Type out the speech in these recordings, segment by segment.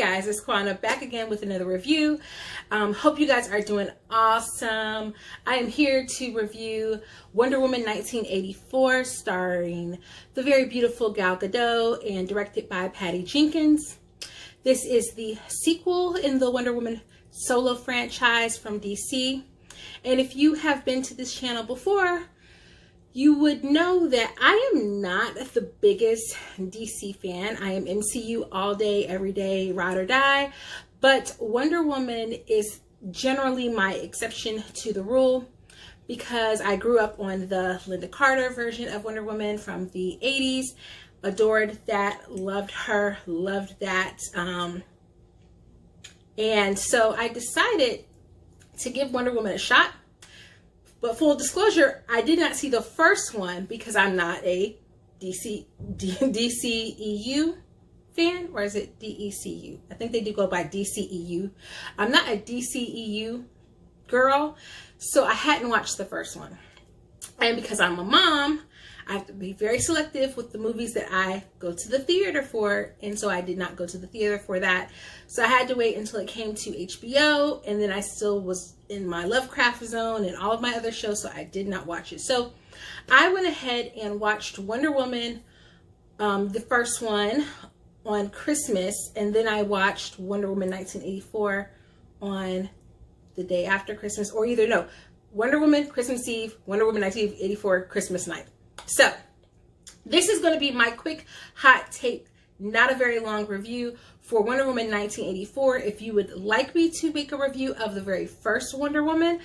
guys, it's Kwana back again with another review. Hope you guys are doing awesome. I am here to review Wonder Woman 1984, starring the very beautiful Gal Gadot and directed by Patti Jenkins. This is the sequel in the Wonder Woman solo franchise from DC. And if you have been to this channel before, you would know that I am not the biggest DC fan. I am MCU all day, every day, ride or die. But Wonder Woman is generally my exception to the rule because I grew up on the Linda Carter version of Wonder Woman from the 80s. Adored that, loved her, loved that. And so I decided to give Wonder Woman a shot. But full disclosure, I did not see the first one because I'm not a DCEU fan, or is it DECU? I think they do go by DCEU. I'm not a DCEU girl, so I hadn't watched the first one. And because I'm a mom, I have to be very selective with the movies that I go to the theater for, and so I did not go to the theater for that. So I had to wait until it came to HBO, and then I still was in my Lovecraft zone and all of my other shows, so I did not watch it. So I went ahead and watched Wonder Woman, the first one, on Christmas, and then I watched Wonder Woman 1984 on the day after Christmas, or either, no, Wonder Woman Christmas Eve, Wonder Woman 1984 Christmas night. So this is going to be my quick hot take, not a very long review for Wonder Woman 1984. If you would like me to make a review of the very first Wonder Woman,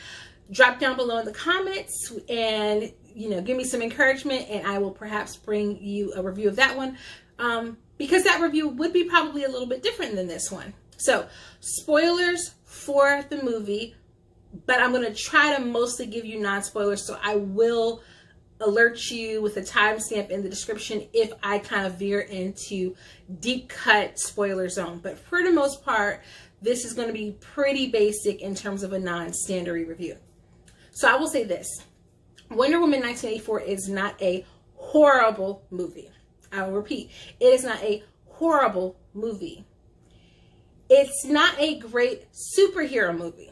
drop down below in the comments and, you know, give me some encouragement, and I will perhaps bring you a review of that one, because that review would be probably a little bit different than this one. So spoilers for the movie, but I'm going to try to mostly give you non-spoilers, so I will alert you with a timestamp in the description if I kind of veer into deep cut spoiler zone. But for the most part, this is going to be pretty basic in terms of a non-standard review. So I will say this: Wonder Woman 1984 is not a horrible movie. I will repeat, it is not a horrible movie. It's not a great superhero movie.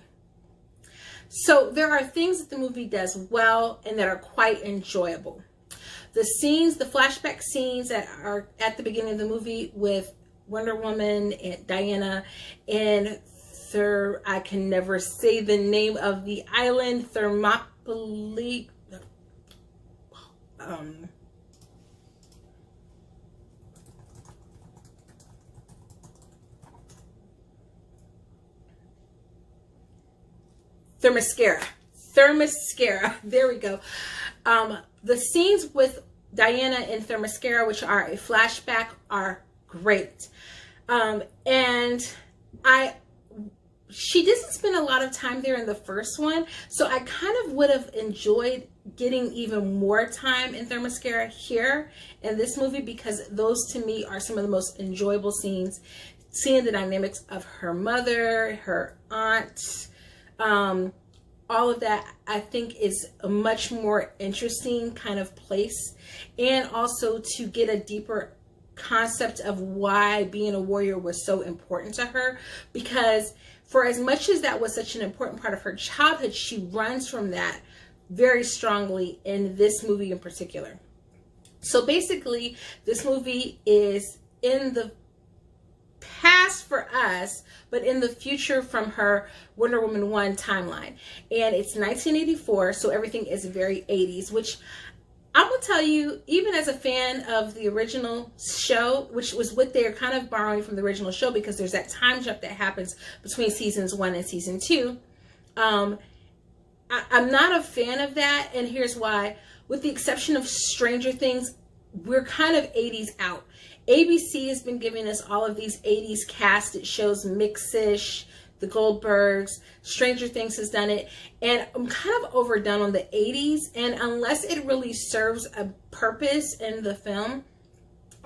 So there are things that the movie does well and that are quite enjoyable. The scenes, the flashback scenes that are at the beginning of the movie with Wonder Woman and Diana and I can never say the name of the island, Thermopylae, Themyscira. There we go. The scenes with Diana in Themyscira, which are a flashback, are great. And she doesn't spend a lot of time there in the first one, so I kind of would have enjoyed getting even more time in Themyscira here in this movie, because those to me are some of the most enjoyable scenes. Seeing the dynamics of her mother, her aunt, all of that, I think, is a much more interesting kind of place, and also to get a deeper concept of why being a warrior was so important to her, because for as much as that was such an important part of her childhood, she runs from that very strongly in this movie in particular. So basically, this movie is in the past for us, but in the future from her Wonder Woman 1 timeline. And it's 1984, so everything is very 80s, which I will tell you, even as a fan of the original show, which was what they're kind of borrowing from the original show, because there's that time jump that happens between seasons 1 and season 2. I'm not a fan of that, and here's why. With the exception of Stranger Things, we're kind of 80s out. ABC has been giving us all of these 80s casted shows, Mix-ish, The Goldbergs, Stranger Things has done it, and I'm kind of overdone on the 80s, and unless it really serves a purpose in the film,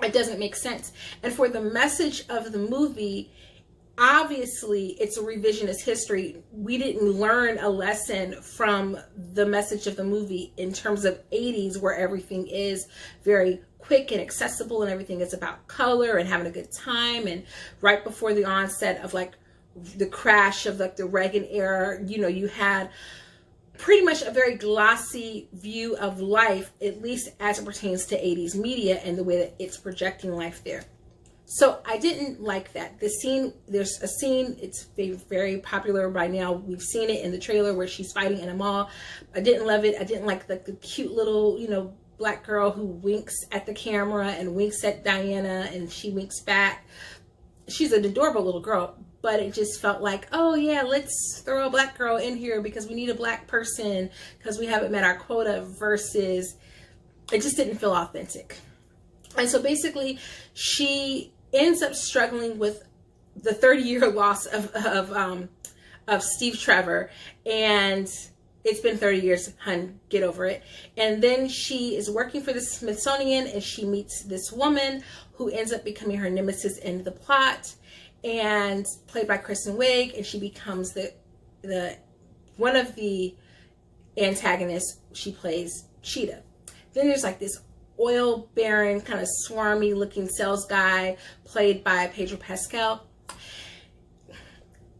it doesn't make sense. And for the message of the movie, obviously it's a revisionist history. We didn't learn a lesson from the message of the movie in terms of 80s, where everything is very quick and accessible and everything. It's about color and having a good time. And right before the onset of like the crash of like the Reagan era, you know, you had pretty much a very glossy view of life, at least as it pertains to 80s media and the way that it's projecting life there. So I didn't like that. The scene, there's a scene, it's very popular by now. We've seen it in the trailer where she's fighting in a mall. I didn't love it. I didn't like the cute little, you know, black girl who winks at the camera and winks at Diana and she winks back. She's an adorable little girl, but it just felt like, oh yeah, let's throw a black girl in here because we need a black person because we haven't met our quota, versus it just didn't feel authentic. And so basically she ends up struggling with the 30-year loss of Steve Trevor, and it's been 30 years, hun, get over it. And then she is working for the Smithsonian and she meets this woman who ends up becoming her nemesis in the plot, and played by Kristen Wiig, and she becomes the one of the antagonists. She plays Cheetah. Then there's like this oil baron, kind of swarmy looking sales guy played by Pedro Pascal.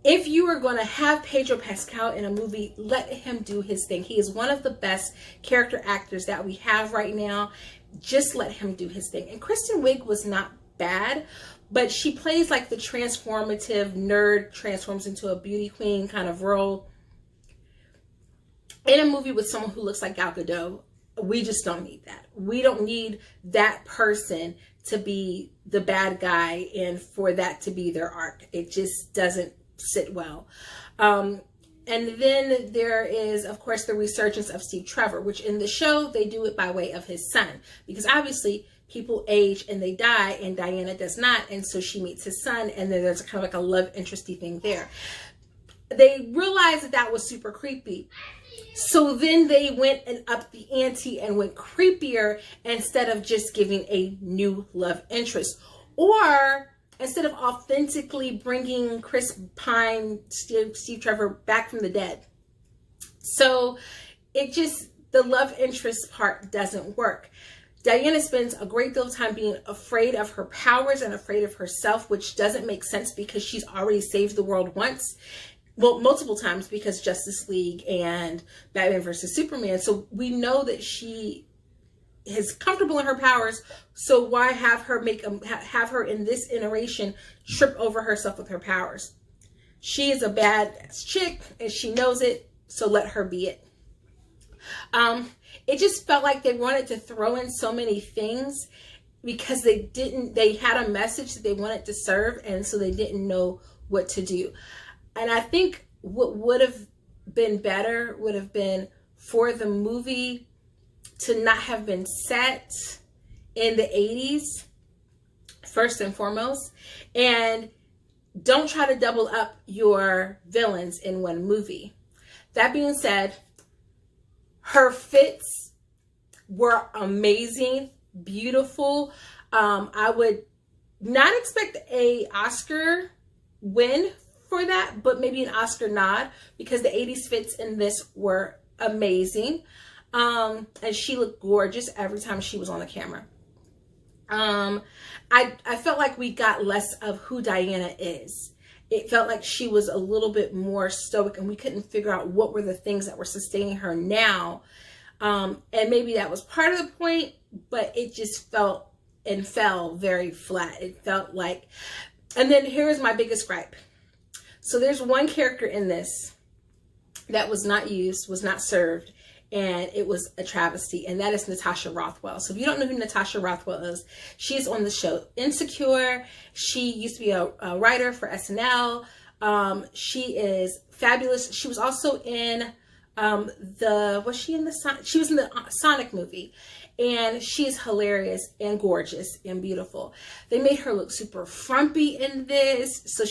If you are going to have Pedro Pascal in a movie, let him do his thing. He is one of the best character actors that we have right now. Just let him do his thing. And Kristen Wiig was not bad, but she plays like the transformative nerd transforms into a beauty queen kind of role in a movie with someone who looks like Gal Gadot. We just don't need that. We don't need that person to be the bad guy and for that to be their arc. It just doesn't sit well. And then there is, of course, the resurgence of Steve Trevor, which in the show, they do it by way of his son. Because obviously, people age and they die, and Diana does not. And so she meets his son, and then there's kind of like a love interesty thing there. They realized that that was super creepy. So then they went and upped the ante and went creepier instead of just giving a new love interest. Or instead of authentically bringing Chris Pine, Steve Trevor back from the dead. So it just, the love interest part doesn't work. Diana spends a great deal of time being afraid of her powers and afraid of herself, which doesn't make sense because she's already saved the world once. Well, multiple times, because Justice League and Batman versus Superman. So we know that she is comfortable in her powers. So why have her have her in this iteration trip over herself with her powers? She is a badass chick and she knows it. So let her be it. It just felt like they wanted to throw in so many things because they had a message that they wanted to serve, and so they didn't know what to do. And I think what would have been better would have been for the movie to not have been set in the 80s, first and foremost. And don't try to double up your villains in one movie. That being said, her fits were amazing, beautiful. I would not expect an Oscar win for that, but maybe an Oscar nod, because the 80s fits in this were amazing. And she looked gorgeous every time she was on the camera. I felt like we got less of who Diana is. It felt like she was a little bit more stoic, and we couldn't figure out what were the things that were sustaining her now. And maybe that was part of the point, but it just felt and fell very flat. It felt like, and then here's my biggest gripe. So there's one character in this that was not used, was not served, and it was a travesty, and that is Natasha Rothwell. So if you don't know who Natasha Rothwell is, she's on the show Insecure. She used to be a writer for SNL. She is fabulous. She was also in she was in the Sonic movie, and she's hilarious and gorgeous and beautiful. They made her look super frumpy in this. So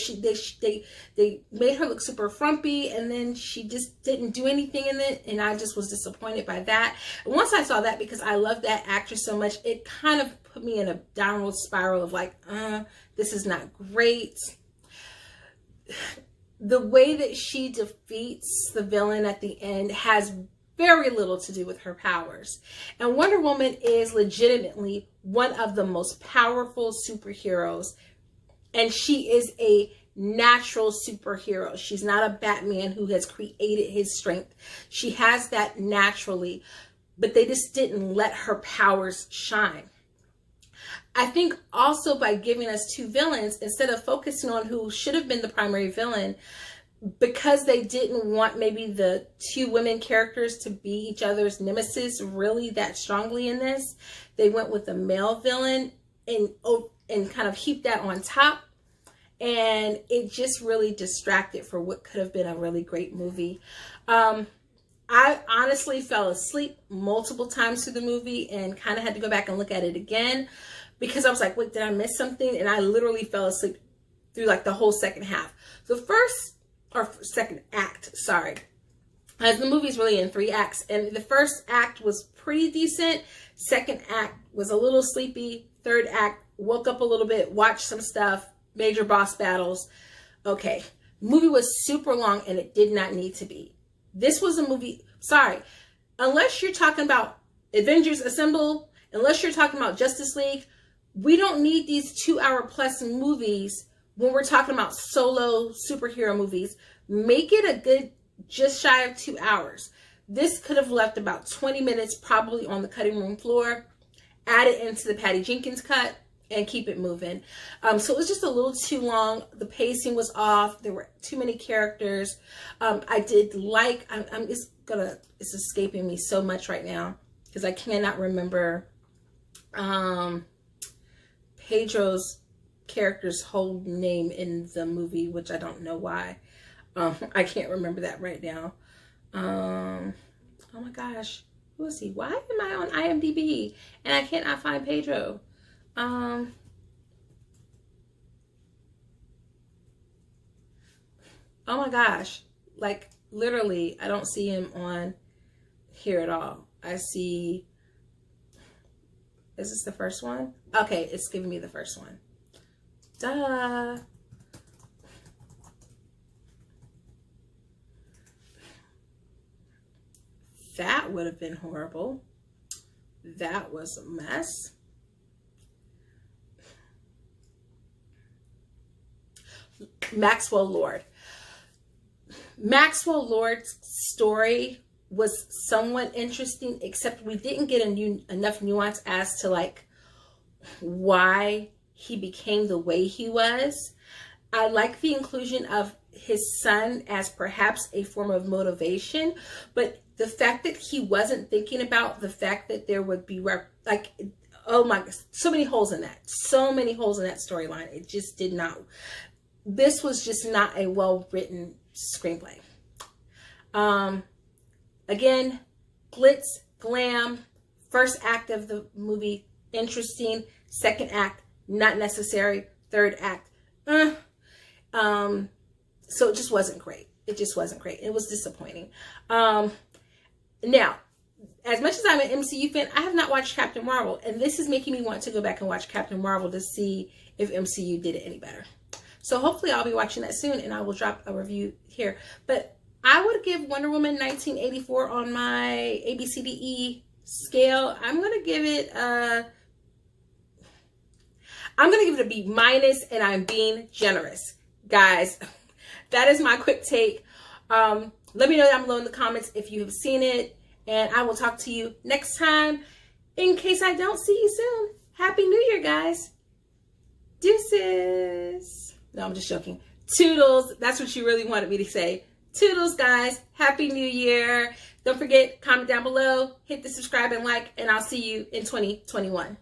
they made her look super frumpy, and then she just didn't do anything in it, and I just was disappointed by that. And once I saw that, because I love that actress so much, it kind of put me in a downward spiral of like, this is not great. The way that she defeats the villain at the end has very little to do with her powers. And Wonder Woman is legitimately one of the most powerful superheroes. And she is a natural superhero. She's not a Batman who has created his strength. She has that naturally, but they just didn't let her powers shine. I think also by giving us two villains, instead of focusing on who should have been the primary villain, because they didn't want maybe the two women characters to be each other's nemesis really that strongly in this, they went with the male villain and kind of heaped that on top. And it just really distracted for what could have been a really great movie. I honestly fell asleep multiple times through the movie and kind of had to go back and look at it again because I was like, wait, did I miss something? And I literally fell asleep through like the whole second half. The second act, sorry. As the movie's really in 3 acts, and the first act was pretty decent. Second act was a little sleepy. Third act, woke up a little bit, watched some stuff, major boss battles. Okay, movie was super long and it did not need to be. This was a movie, sorry, unless you're talking about Avengers Assemble, unless you're talking about Justice League, we don't need these 2-hour-plus movies when we're talking about solo superhero movies. Make it a good, just shy of 2 hours. This could have left about 20 minutes probably on the cutting room floor, add it into the Patti Jenkins cut, and keep it moving. So it was just a little too long. The pacing was off. There were too many characters. I did like, it's escaping me so much right now because I cannot remember Pedro's character's whole name in the movie, which I don't know why. I can't remember that right now. Oh my gosh, who is he? Why am I on IMDb and I cannot find Pedro? Oh my gosh, like literally I don't see him on here at all. I see, is this the first one? Okay, it's giving me the first one. Duh. That would have been horrible. That was a mess. Maxwell Lord. Maxwell Lord's story was somewhat interesting, except we didn't get enough nuance as to like why he became the way he was. I like the inclusion of his son as perhaps a form of motivation, but the fact that he wasn't thinking about the fact that there would be like, oh my, so many holes in that storyline. It just did not. This was just not a well-written screenplay. Again, glitz, glam, first act of the movie, interesting. Second act, not necessary. Third act, so it just wasn't great. It just wasn't great. It was disappointing. Now, as much as I'm an MCU fan, I have not watched Captain Marvel, and this is making me want to go back and watch Captain Marvel to see if MCU did it any better. So hopefully I'll be watching that soon, and I will drop a review here. But I would give Wonder Woman 1984 on my ABCDE scale. I'm gonna give it a B minus, and I'm being generous, guys. That is my quick take. Let me know down below in the comments if you have seen it, and I will talk to you next time. In case I don't see you soon, Happy New Year, guys. Deuces. No, I'm just joking. Toodles. That's what you really wanted me to say. Toodles, guys. Happy New Year. Don't forget, comment down below, hit the subscribe and like, and I'll see you in 2021.